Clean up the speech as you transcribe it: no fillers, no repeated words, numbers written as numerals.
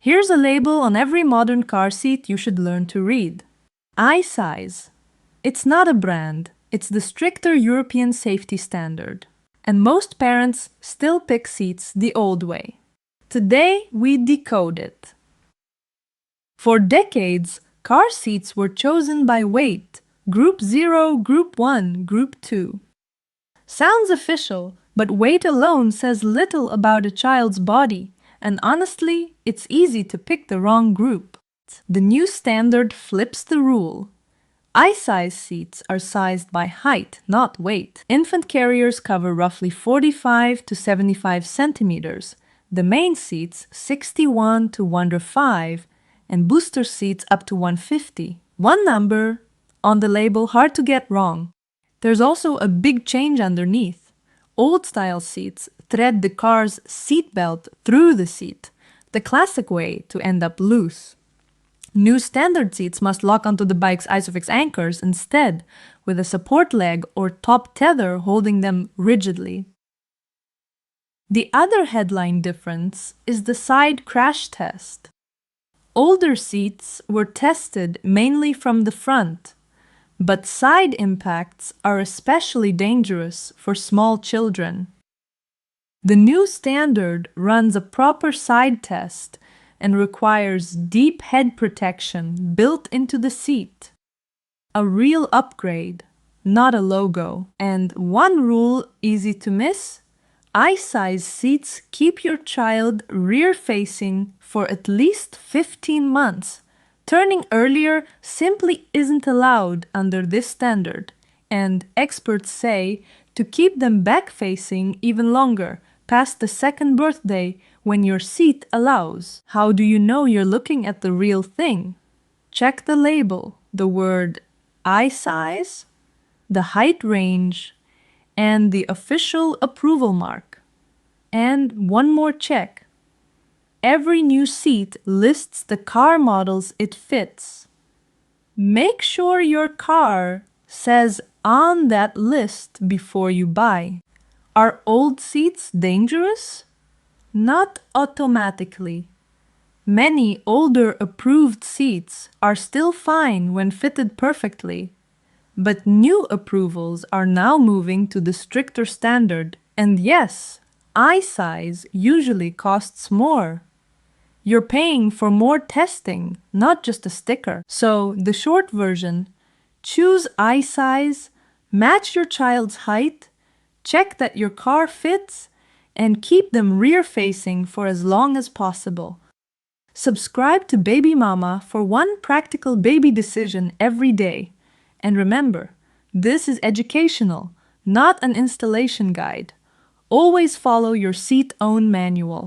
Here's a label on every modern car seat you should learn to read. I-size. It's not a brand, it's the stricter European safety standard. And most parents still pick seats the old way. Today, we decode it. For decades, car seats were chosen by weight, Group 0, Group 1, Group 2. Sounds official, but weight alone says little about a child's body, and honestly, it's easy to pick the wrong group. The new standard flips the rule. I-size seats are sized by height, not weight. Infant carriers cover roughly 45 to 75 centimeters, the main seats 61 to 105, and booster seats up to 150. One number on the label hard to get wrong. There's also a big change underneath. Old-style seats thread the car's seatbelt through the seat, the classic way to end up loose. New standard seats must lock onto the bike's ISOFIX anchors instead, with a support leg or top tether holding them rigidly. The other headline difference is the side crash test. Older seats were tested mainly from the front, but side impacts are especially dangerous for small children. The new standard runs a proper side test and requires deep head protection built into the seat. A real upgrade, not a logo. And one rule easy to miss: I-size seats keep your child rear-facing for at least 15 months. Turning earlier simply isn't allowed under this standard, and experts say to keep them back-facing even longer, past the second birthday, when your seat allows. How do you know you're looking at the real thing? Check the label, the word I-size, the height range, and the official approval mark. And one more check. Every new seat lists the car models it fits. Make sure your car says on that list before you buy. Are old seats dangerous? Not automatically. Many older approved seats are still fine when fitted perfectly, but new approvals are now moving to the stricter standard, and yes, I-size usually costs more. You're paying for more testing, not just a sticker. So the short version: choose I-size, match your child's height, check that your car fits, and keep them rear-facing for as long as possible. Subscribe to Baby Mama for one practical baby decision every day. And remember, this is educational, not an installation guide. Always follow your seat-own manual.